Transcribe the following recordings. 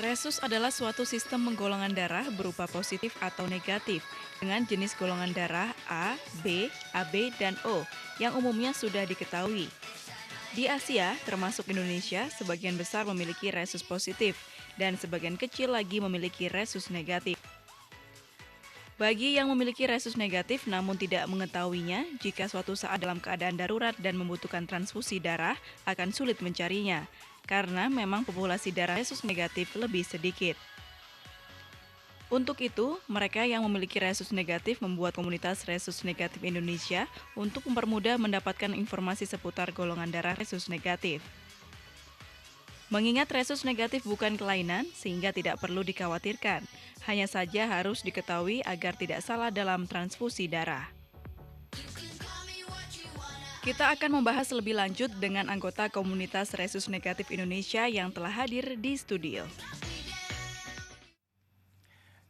Resus adalah suatu sistem penggolongan darah berupa positif atau negatif dengan jenis golongan darah A, B, AB, dan O yang umumnya sudah diketahui. Di Asia, termasuk Indonesia, sebagian besar memiliki resus positif dan sebagian kecil lagi memiliki resus negatif. Bagi yang memiliki resus negatif namun tidak mengetahuinya, jika suatu saat dalam keadaan darurat dan membutuhkan transfusi darah, akan sulit mencarinya, karena memang populasi darah resus negatif lebih sedikit. Untuk itu, mereka yang memiliki resus negatif membuat komunitas resus negatif Indonesia untuk mempermudah mendapatkan informasi seputar golongan darah resus negatif. Mengingat resus negatif bukan kelainan, sehingga tidak perlu dikhawatirkan. Hanya saja harus diketahui agar tidak salah dalam transfusi darah. Kita akan membahas lebih lanjut dengan anggota komunitas resus negatif Indonesia yang telah hadir di studio.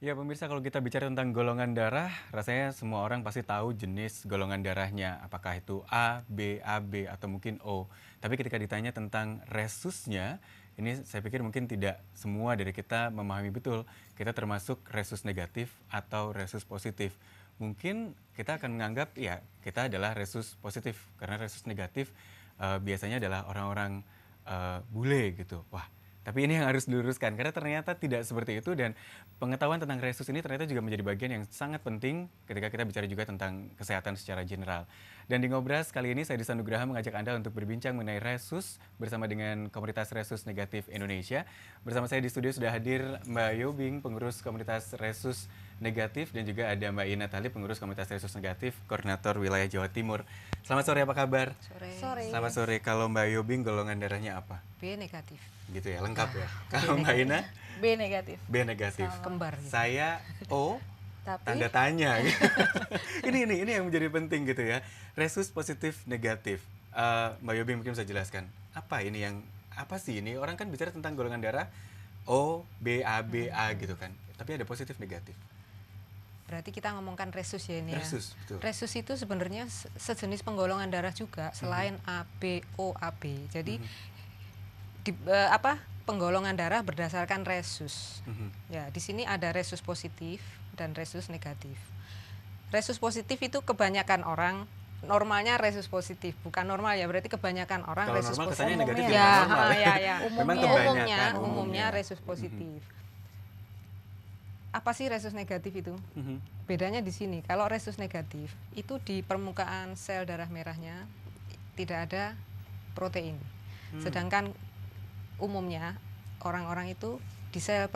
Ya pemirsa, kalau kita bicara tentang golongan darah, rasanya semua orang pasti tahu jenis golongan darahnya, apakah itu A, B, AB, atau mungkin O. Tapi ketika ditanya tentang resusnya, ini saya pikir mungkin tidak semua dari kita memahami betul. Kita termasuk resus negatif atau resus positif. Mungkin kita akan menganggap ya kita adalah resus positif, karena resus negatif biasanya adalah orang-orang bule gitu. Wah. Tapi ini yang harus diluruskan, karena ternyata tidak seperti itu, dan pengetahuan tentang resus ini ternyata juga menjadi bagian yang sangat penting ketika kita bicara juga tentang kesehatan secara general. Dan di Ngobras kali ini saya Disa Nugraha mengajak Anda untuk berbincang mengenai resus bersama dengan komunitas resus negatif Indonesia. Bersama saya di studio sudah hadir Mbak Yobing, pengurus komunitas resus negatif, dan juga ada Mbak Ina Talib, pengurus komunitas resus negatif, koordinator wilayah Jawa Timur. Selamat sore, apa kabar? Sore. Selamat sore. Kalau Mbak Yobing golongan darahnya apa? B negatif. Gitu ya, lengkap ya. Kalau Mbak Ina? B negatif. B negatif. Kembar. Gitu. Saya O Tapi tanda tanya. ini yang menjadi penting gitu ya. Resus positif negatif. Mbak Yobi mungkin bisa jelaskan apa ini apa sih ini? Orang kan bicara tentang golongan darah O, B, A, B, A gitu kan. Tapi ada positif negatif. Berarti kita ngomongkan resus ya ini Resus, ya. betul. Resus itu sebenarnya sejenis penggolongan darah juga selain A, B, O, AB. Jadi penggolongan darah berdasarkan resus. Ya, di sini ada resus positif dan resus negatif. Resus positif itu kebanyakan orang normalnya resus positif, bukan normal ya, berarti kebanyakan orang Kalau resus normal positif. kesannya negatif Ya, ya, normal. ya. Memang Umumnya kebanyakan, resus positif. Apa sih resus negatif itu? Bedanya di sini, kalau resus negatif itu di permukaan sel darah merahnya tidak ada protein. Sedangkan umumnya orang-orang itu di sel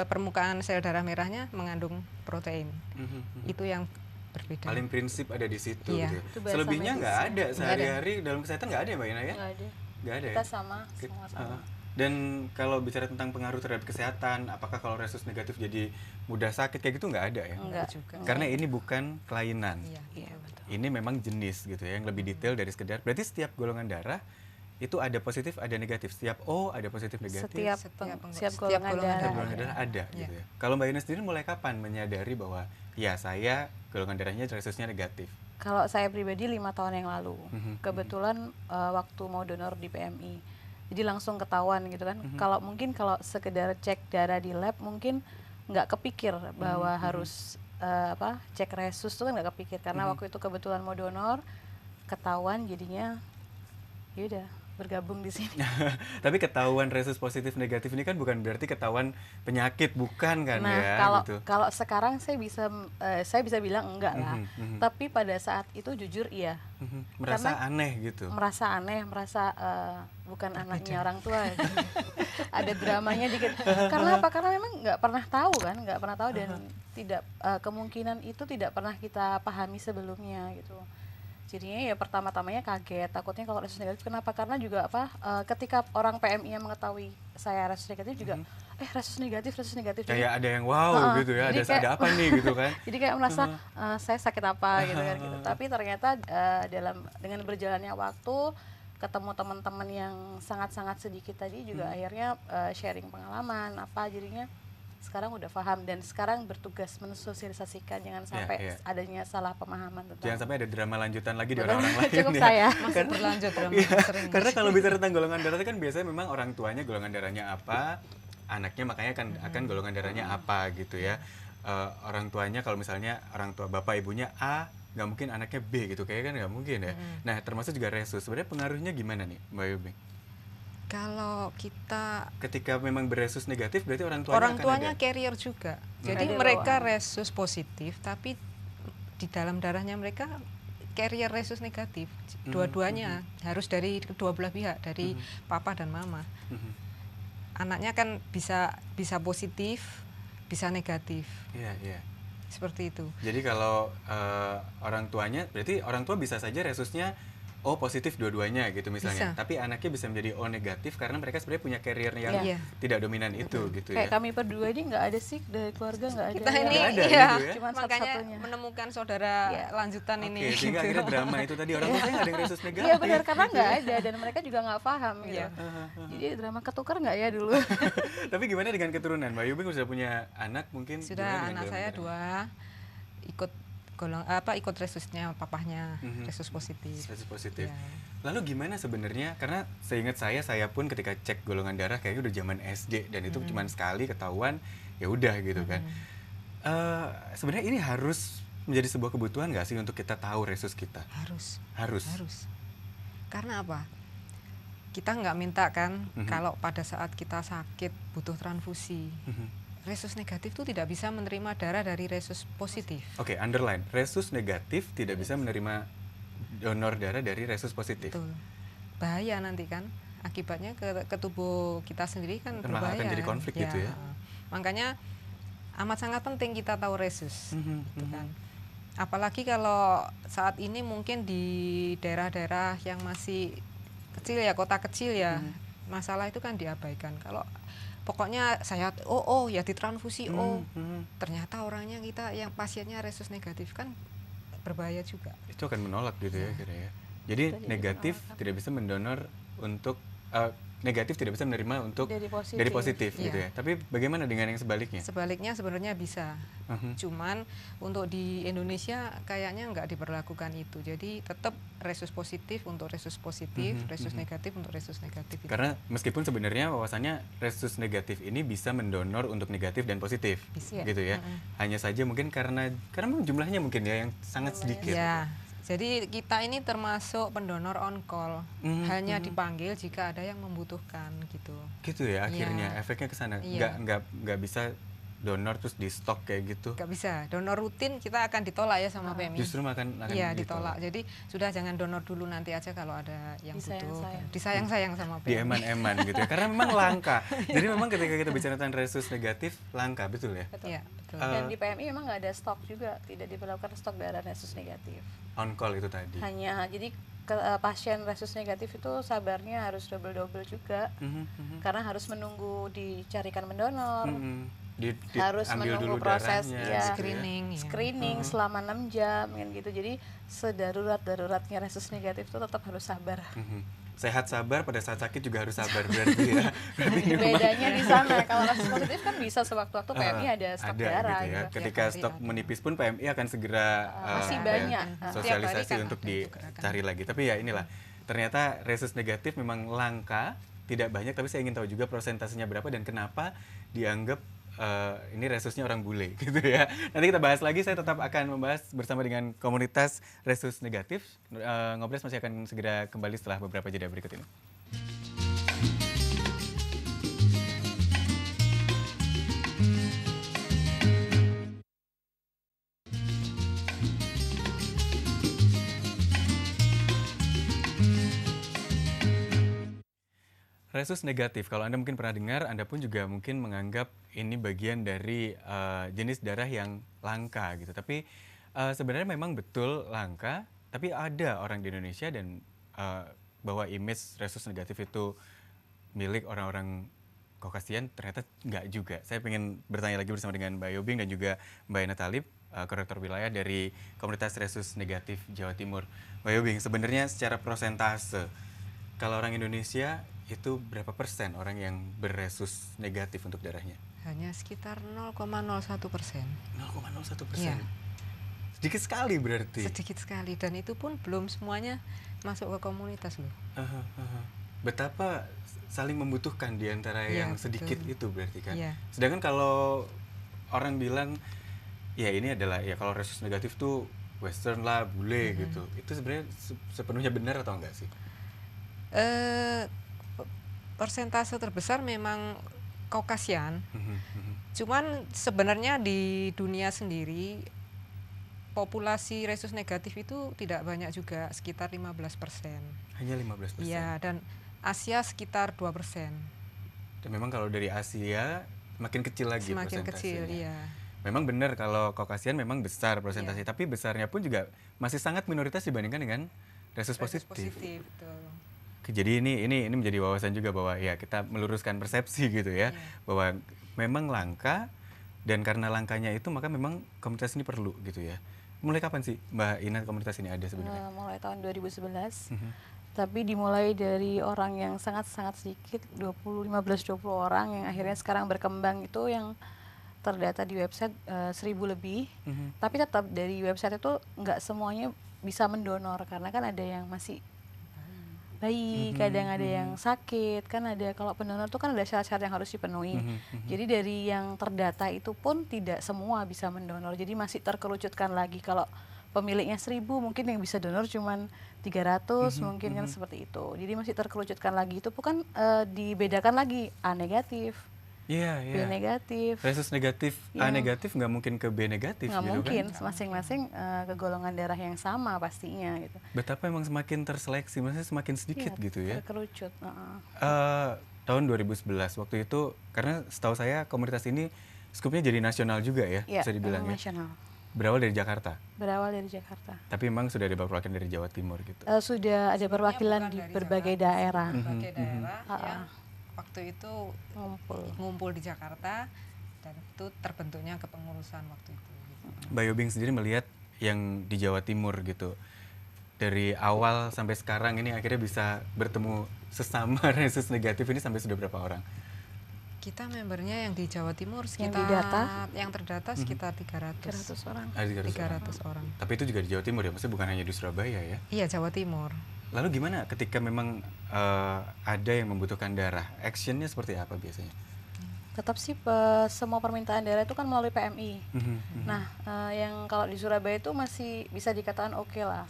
permukaan sel darah merahnya mengandung protein. Itu yang berbeda. Paling prinsip ada di situ Iya. gitu. Selebihnya nggak ada sehari-hari dalam kesehatan, nggak ada ya Mbak Ina ya? nggak ada. Nggak ada Kita ya? sama. Dan kalau bicara tentang pengaruh terhadap kesehatan, apakah kalau resus negatif jadi mudah sakit kayak gitu, nggak ada ya? Enggak juga. Karena ini bukan kelainan. Iya, betul. Ini memang jenis gitu ya, yang lebih detail dari sekedar. Berarti setiap golongan darah itu ada positif, ada negatif. Setiap O ada positif, negatif. Setiap Setiap golongan golongan darah. Setiap golongan darah ada Iya. gitu ya. Kalau Mbak Ina sendiri mulai kapan menyadari bahwa ya saya golongan darahnya resusnya negatif? Kalau saya pribadi 5 tahun yang lalu, kebetulan waktu mau donor di PMI, jadi langsung ketahuan gitu kan. Kalau sekedar cek darah di lab mungkin nggak kepikir bahwa harus cek resus, itu kan nggak kepikir karena waktu itu kebetulan mau donor, ketahuan jadinya yaudah bergabung di sini. Tapi ketahuan resus positif negatif ini kan bukan berarti ketahuan penyakit, bukan kan Nah, ya? kalau sekarang saya bisa bilang enggak lah. Tapi pada saat itu jujur iya. Merasa aneh gitu. Merasa aneh, bukan anaknya orang tua. Ada dramanya dikit. Karena apa? Karena memang nggak pernah tahu dan tidak kemungkinan itu tidak pernah kita pahami sebelumnya gitu. Jadinya ya pertama-tamanya kaget, takutnya kalau resus negatif. Kenapa? Karena juga ketika orang PMI yang mengetahui saya resus negatif juga resus negatif. Kayak ada yang wow gitu ya, ada apa nih gitu kan. Jadi kayak merasa saya sakit apa gitu kan gitu. Tapi ternyata dengan berjalannya waktu, ketemu teman-teman yang sangat-sangat sedikit tadi juga akhirnya sharing pengalaman jadinya sekarang udah paham dan sekarang bertugas mensosialisasikan jangan sampai adanya salah pemahaman tentang. Jangan sampai ada drama lanjutan lagi di orang-orang lain Cukup ya. saya. Masih berlanjut drama sering. Karena kalau bicara tentang golongan darah itu kan biasanya memang orang tuanya golongan darahnya apa, anaknya, makanya akan golongan darahnya apa gitu ya. Orang tuanya kalau misalnya orang tua bapak ibunya A, nggak mungkin anaknya B gitu, kayaknya kan nggak mungkin ya. Nah, termasuk juga resus. Sebenarnya pengaruhnya gimana nih, Mbak Yubi? Kalau kita Ketika memang beresus negatif, berarti orang tuanya akan ada. carrier juga. Jadi Ada mereka bawaan. resus positif, tapi di dalam darahnya mereka carrier resus negatif. Dua-duanya harus dari kedua belah pihak, dari papa dan mama. Mhm. Anaknya kan bisa positif, bisa negatif. Iya, iya. Seperti itu. Jadi kalau orang tuanya, berarti orang tua bisa saja resusnya O positif dua-duanya gitu misalnya. Bisa. Tapi anaknya bisa menjadi O negatif karena mereka sebenarnya punya carrier yang Iya. tidak dominan itu gitu ya. Kayak kami berdua ini nggak ada sih dari keluarga, nggak ada. Kita yang- ini Nggak ada iya, gitu ya? Cuman makanya satu-satunya. menemukan saudara Iya. lanjutan Oke, ini. sehingga gitu. akhirnya drama itu tadi orang tua saya nggak ada yang resus negatif. Iya benar, karena nggak ada dan mereka juga nggak paham gitu. Iya. Jadi drama ketukar nggak ya dulu? Tapi gimana dengan keturunan? Mbak Yubi sudah punya anak mungkin? Gimana Sudah dengan anak golongan saya darah? 2 ikut resusnya papahnya, resus positif. Resus positif. Ya. Lalu gimana sebenarnya? Karena seingat saya pun ketika cek golongan darah kayaknya udah zaman SD dan itu cuma sekali ketahuan, ya udah gitu kan. Sebenarnya ini harus menjadi sebuah kebutuhan nggak sih untuk kita tahu resus kita? Harus. Harus. Karena apa? Kita nggak minta kan kalau pada saat kita sakit butuh transfusi. Resus negatif itu tidak bisa menerima darah dari resus positif. Oke, underline. Resus negatif tidak bisa menerima donor darah dari resus positif. Betul. Bahaya nanti kan. Akibatnya ke tubuh kita sendiri kan Kan malah berbahaya. akan jadi konflik gitu ya. Makanya amat sangat penting kita tahu resus. Gitu Mhm. kan. Apalagi kalau saat ini mungkin di daerah-daerah yang masih kecil ya, kota kecil ya, masalah itu kan diabaikan. Kalau pokoknya saya ya ditransfusi ternyata orangnya yang pasiennya resus negatif kan berbahaya juga. Itu akan menolak gitu ya kira ya. Jadi Jadi negatif tidak bisa mendonor untuk negatif tidak bisa menerima untuk Dari positif. dari positif gitu Iya. ya. Tapi bagaimana dengan yang sebaliknya? Sebaliknya sebenarnya bisa. Cuman untuk di Indonesia kayaknya nggak diberlakukan itu. Jadi tetap resus positif untuk resus positif, resus negatif untuk resus negatif. Itu. Karena meskipun sebenarnya wawasannya resus negatif ini bisa mendonor untuk negatif dan positif Bisa. gitu ya. Hanya saja mungkin karena memang jumlahnya mungkin ya yang sangat sedikit. Ya, jadi kita ini termasuk pendonor on call. Hanya dipanggil jika ada yang membutuhkan gitu. Gitu ya akhirnya Iya. efeknya ke sana. Iya. Nggak bisa donor terus di stok kayak gitu. Nggak bisa. Donor rutin kita akan ditolak ya sama PMI. Justru akan Iya ditolak. Jadi sudah jangan donor dulu, nanti aja kalau ada yang butuh. Disayang-sayang. Disayang-sayang sama Di PMI. eman-eman gitu ya. Karena memang langka. Jadi memang ketika kita bicara tentang resus negatif langka, betul ya? Betul. Iya betul. Dan di PMI memang nggak ada stok juga, tidak diperlakukan stok darah resus negatif. On call itu tadi. Hanya jadi pasien resus negatif itu sabarnya harus double juga, karena harus menunggu dicarikan pendonor, harus Diambil menunggu dulu proses darahnya, ya, gitu ya. Screening. Ya. screening selama 6 jam kan gitu. Jadi sedaruratnya resus negatif itu tetap harus sabar. Sehat sabar, pada saat sakit juga harus sabar berarti ya. Berarti ini memang Bedanya di sana, kalau resus positif kan bisa sewaktu-waktu PMI ada stok darah gitu ya. gitu. Ketika Tiap hari stok ada. menipis pun PMI akan segera Masih apa ya, banyak. sosialisasi Tiap hari kan untuk ada itu gerakan. dicari lagi. Tapi ya inilah, ternyata resus negatif memang langka, tidak banyak, tapi saya ingin tahu juga prosentasenya berapa dan kenapa dianggap ini resusnya orang bule gitu ya. Nanti kita bahas lagi, saya tetap akan membahas bersama dengan komunitas resus negatif. Ngobres masih akan segera kembali setelah beberapa jeda berikut ini. Resus negatif, kalau Anda mungkin pernah dengar, Anda pun juga mungkin menganggap ini bagian dari jenis darah yang langka gitu. Tapi sebenarnya memang betul langka, tapi ada orang di Indonesia dan bahwa image resus negatif itu milik orang-orang Caucasian, ternyata nggak juga. Saya ingin bertanya lagi bersama dengan Mbak Yobing dan juga Mbak Ena Talib, korektor wilayah dari komunitas resus negatif Jawa Timur. Mbak Yobing, sebenarnya secara persentase, kalau orang Indonesia itu berapa persen orang yang beresus negatif untuk darahnya? Hanya sekitar 0,01%. 0,01%. Iya. Sedikit sekali berarti. Sedikit sekali, dan itu pun belum semuanya masuk ke komunitas loh. betapa saling membutuhkan di antara Iya, yang sedikit betul. itu berarti kan. Iya. Sedangkan kalau orang bilang ya ini adalah ya kalau resus negatif tuh western lah, bule gitu. Itu sebenarnya sepenuhnya benar atau enggak sih? Eh, persentase terbesar memang Kaukasian. Cuman sebenarnya di dunia sendiri populasi resus negatif itu tidak banyak juga, sekitar 15%. Hanya 15%. Iya, dan Asia sekitar 2%. Dan memang kalau dari Asia makin kecil lagi Semakin kecil, persentasenya. iya. Memang benar kalau Kaukasian memang besar persentase, Iya. tapi besarnya pun juga masih sangat minoritas dibandingkan dengan resus Resus positif. betul. Oke, jadi ini menjadi wawasan juga bahwa ya kita meluruskan persepsi gitu ya, bahwa memang langka dan karena langkanya itu maka memang komunitas ini perlu gitu ya. Mulai kapan sih Mbak Ina komunitas ini ada sebenarnya? Mulai tahun 2011. Tapi dimulai dari orang yang sangat-sangat sedikit, 15-20 orang yang akhirnya sekarang berkembang itu yang terdata di website 1000 lebih. Tapi tetap dari website itu nggak semuanya bisa mendonor karena kan ada yang masih bayi, kadang ada yang sakit, kan ada kalau pendonor itu kan ada syarat-syarat yang harus dipenuhi. Jadi dari yang terdata itu pun tidak semua bisa mendonor. Jadi masih terkerucutkan lagi kalau pemiliknya 1000 mungkin yang bisa donor cuman 300 mungkin kan seperti itu. Jadi masih terkerucutkan lagi itu bukan dibedakan lagi A negatif, Iya, B iya. negatif. Resus negatif, A negatif nggak mungkin ke B negatif Nggak gitu mungkin, kan. masing-masing ke golongan darah yang sama pastinya gitu. Betapa emang semakin terseleksi, maksudnya semakin sedikit Iya, gitu ya. terkerucut. Tahun 2011 waktu itu, karena setahu saya komunitas ini skupnya jadi nasional juga ya, Iya, bisa dibilang ya. nasional. Berawal dari Jakarta, Berawal dari Jakarta. tapi memang sudah ada perwakilan dari Jawa Timur gitu. Sudah ada perwakilan Bukan di dari berbagai Jakarta, daerah berbagai daerah yang waktu itu ngumpul di Jakarta dan itu terbentuknya kepengurusan waktu itu. Mbak Yobing sendiri melihat yang di Jawa Timur gitu, dari awal sampai sekarang ini akhirnya bisa bertemu sesama resus negatif ini sampai sudah berapa orang? Kita membernya yang di Jawa Timur sekitar didata? yang terdata sekitar 300 300 orang. Ada 300 orang. 300 orang. Tapi itu juga di Jawa Timur ya, maksudnya bukan hanya di Surabaya ya. Iya, Jawa Timur. Lalu gimana ketika memang ada yang membutuhkan darah, actionnya seperti apa biasanya? Tetap sih semua permintaan darah itu kan melalui PMI. Nah, yang kalau di Surabaya itu masih bisa dikatakan oke lah.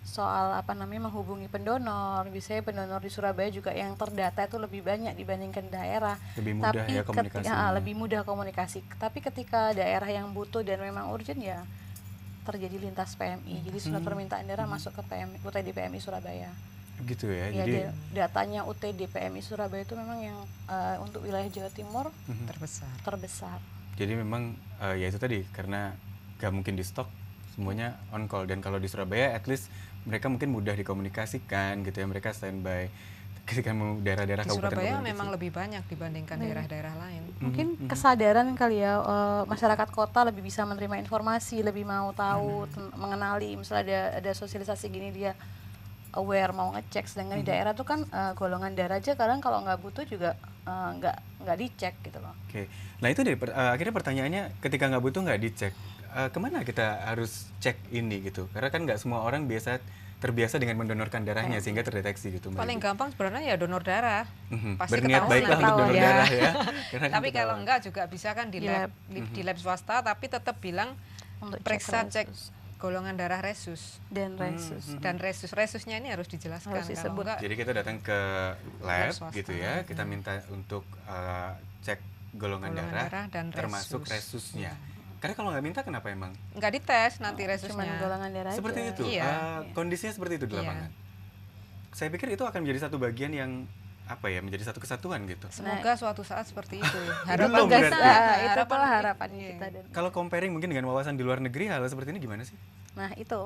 Soal menghubungi pendonor, biasanya pendonor di Surabaya juga yang terdata itu lebih banyak dibandingkan daerah. Lebih mudah Tapi ya komunikasinya. lebih mudah komunikasi. Tapi ketika daerah yang butuh dan memang urgent ya terjadi lintas PMI. Jadi surat permintaan darah masuk ke PMI, UTD PMI Surabaya. Gitu ya. Ya, Jadi datanya UTD PMI Surabaya itu memang yang untuk wilayah Jawa Timur terbesar. jadi memang ya itu tadi karena gak mungkin di stok semuanya on call, dan kalau di Surabaya at least mereka mungkin mudah dikomunikasikan gitu ya, mereka standby ketika mau daerah-daerah Di kabupaten Surabaya kota memang kecil. lebih banyak dibandingkan daerah-daerah lain. Mungkin kesadaran kali ya, masyarakat kota lebih bisa menerima informasi, lebih mau tahu, mengenali, misalnya ada sosialisasi gini dia aware mau ngecek. Sedangkan di daerah tuh kan golongan darah aja kadang kalau nggak butuh juga nggak dicek gitu loh. Oke, nah itu deh akhirnya pertanyaannya, ketika nggak butuh nggak dicek, kemana kita harus cek ini gitu? Karena kan nggak semua orang terbiasa dengan mendonorkan darahnya sehingga terdeteksi gitu. Mbak Paling Ibu. gampang sebenarnya ya donor darah. Pasti Berniat ketahuan baiklah nanti. untuk donor ya. darah ya. Karena kan Tapi kalau ketahuan. enggak juga bisa kan di Lab. lab swasta, tapi tetap bilang Untuk periksa cek resus golongan darah resus. dan resus. Dan resusnya ini harus dijelaskan. Harus Kalau disebut. enggak, Jadi kita datang ke lab swasta. gitu ya, kita minta untuk cek golongan darah, dan termasuk resus. resusnya. Karena kalau nggak minta kenapa emang? enggak dites nanti Cuman resusnya. golongan darah Seperti aja. itu. Iya. Kondisinya seperti itu di Iya. lapangan. Saya pikir itu akan menjadi satu bagian yang menjadi satu kesatuan gitu. Semoga suatu saat seperti itu. Belum Guys, berarti. itu adalah harapan iya. kita dan Kalau comparing mungkin dengan wawasan di luar negeri, hal seperti ini gimana sih? nah itu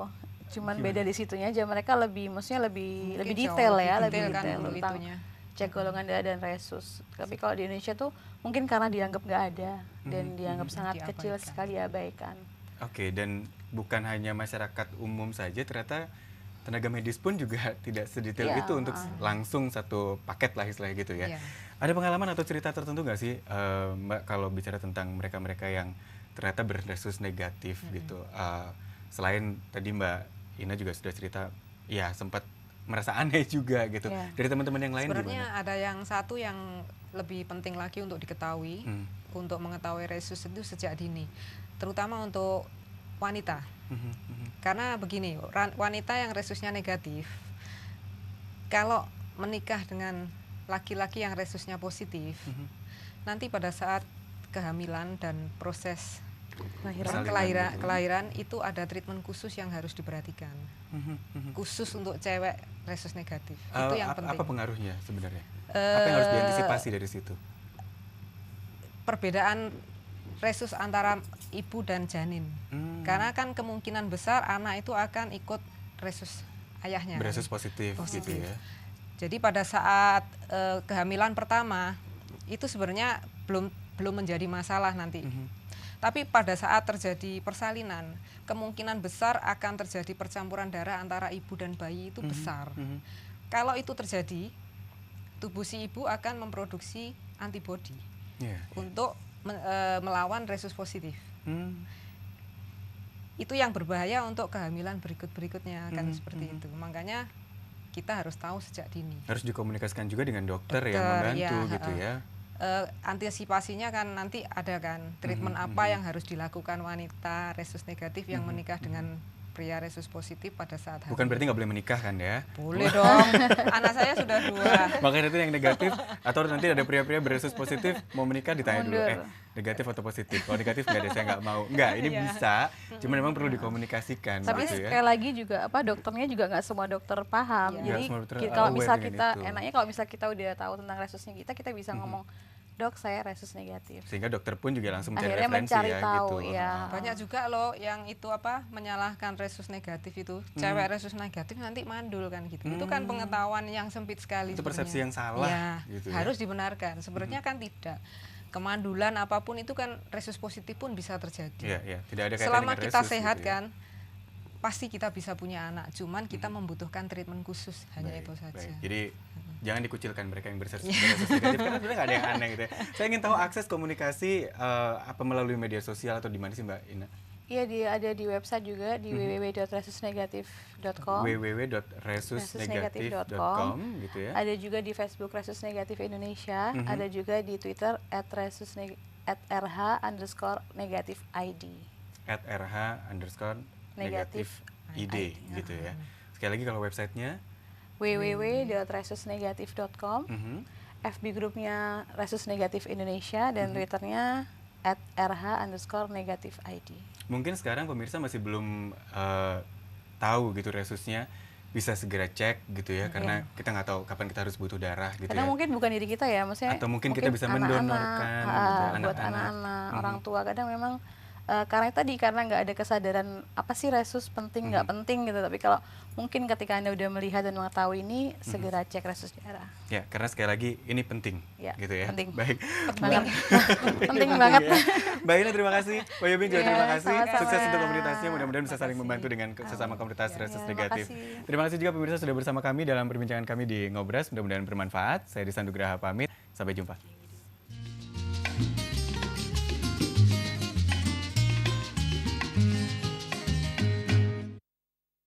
cuman beda di situnya aja, mereka lebih maksudnya lebih Mungkin detail jauh ya, lebih lebih detail kan detail untuk tentang itunya. cek golongan darah dan resus. Tapi kalau di Indonesia tuh mungkin karena dianggap nggak ada dan dianggap sangat kecil Diabaikan. sekali abaikan. Oke, dan bukan hanya masyarakat umum saja, ternyata tenaga medis pun juga tidak sedetail Iya, itu untuk langsung satu paket lah istilahnya gitu ya. Iya. Ada pengalaman atau cerita tertentu nggak sih Mbak kalau bicara tentang mereka-mereka yang ternyata berresus negatif gitu? Selain tadi Mbak Ina juga sudah cerita, ya sempat merasa aneh juga gitu. Iya. Dari teman-teman yang lain Sebenarnya gimana? ada yang satu yang lebih penting lagi untuk diketahui, untuk mengetahui resus itu sejak dini, terutama untuk wanita. Karena begini, wanita yang resusnya negatif, kalau menikah dengan laki-laki yang resusnya positif, nanti pada saat kehamilan dan proses Persalinan kelahiran itu ada treatment khusus yang harus diperhatikan, khusus untuk cewek resus negatif. Itu yang penting. Apa pengaruhnya sebenarnya? Apa yang harus diantisipasi dari situ? Perbedaan resus antara ibu dan janin. Karena kan kemungkinan besar anak itu akan ikut resus ayahnya. Beresus positif gitu ya. Jadi pada saat kehamilan pertama itu sebenarnya belum menjadi masalah nanti. Tapi pada saat terjadi persalinan, kemungkinan besar akan terjadi percampuran darah antara ibu dan bayi itu besar. Kalau itu terjadi, tubuh si ibu akan memproduksi antibodi untuk melawan resus positif. Itu yang berbahaya untuk kehamilan berikutnya kan seperti itu. Makanya kita harus tahu sejak dini. Harus dikomunikasikan juga dengan dokter yang membantu gitu ya. Antisipasinya kan nanti ada kan treatment apa yang harus dilakukan wanita resus negatif yang menikah dengan pria resus positif pada saat hamil. Bukan berarti nggak boleh menikah kan ya? Boleh dong. Anak saya sudah 2. Makanya nanti yang negatif atau nanti ada pria-pria beresus positif mau menikah ditanya dulu, negatif atau positif? Kalau negatif nggak deh, saya nggak mau. Nggak, ini bisa, cuma memang perlu dikomunikasikan. Tapi gitu ya. sekali lagi juga dokternya juga nggak semua dokter paham. Iya. Jadi Nggak semua dokter kalau aware misal dengan kita itu. enaknya kalau misal kita udah tahu tentang resusnya kita bisa ngomong, "Dok, saya resus negatif." Sehingga dokter pun juga langsung mencari Akhirnya referensi mencari ya tahu, gitu. ya. Banyak juga loh yang itu menyalahkan resus negatif itu. Cewek resus negatif nanti mandul kan gitu. Itu kan pengetahuan yang sempit sekali. Itu persepsi sebenarnya. yang salah Ya, gitu ya. harus dibenarkan. Sebenarnya kan tidak. Kemandulan apapun itu kan resus positif pun bisa terjadi. Iya, iya. Tidak ada kaitan Selama dengan kita resus sehat gitu ya. kan, pasti kita bisa punya anak. Cuman kita membutuhkan treatment khusus, hanya Baik, itu saja. baik. Jadi jangan dikucilkan mereka yang beresus negatif karena sebenarnya nggak ada yang aneh gitu ya. Saya ingin tahu akses komunikasi apa melalui media sosial atau di mana sih Mbak Ina? Iya, dia ada di website juga di www.resusnegatif.com. www.resusnegatif.com gitu ya. Ada juga di Facebook Resus Negatif Indonesia, ada juga di Twitter @rh_negatif_id. @rh_negatif_id gitu ya. Sekali lagi kalau websitenya www.resusnegatif.com. FB grupnya Resus Negatif Indonesia dan Twitternya @rh_negatif_id. mungkin sekarang pemirsa masih belum tahu gitu resusnya, bisa segera cek gitu ya, karena kita nggak tahu kapan kita harus butuh darah gitu Karena ya. mungkin bukan diri kita ya, maksudnya Atau mungkin kita bisa mendonorkan gitu, buat anak-anak, orang tua kadang memang karena nggak ada kesadaran apa sih resus penting nggak penting gitu. Tapi kalau mungkin ketika Anda udah melihat dan mengetahui ini, segera cek resus darah. Ya, karena sekali lagi ini penting Ya, gitu ya. penting. Baik. Banget. Penting banget. Ya. Mbak Ina terima kasih, Mbak Yobin juga Iya, terima kasih. sama-sama. Sukses untuk komunitasnya, mudah-mudahan bisa Terima saling kasih. membantu dengan sesama komunitas resus Terima negatif. kasih. Terima kasih juga pemirsa sudah bersama kami dalam perbincangan kami di Ngobras, mudah-mudahan bermanfaat. Saya Disan Nugraha pamit, sampai jumpa.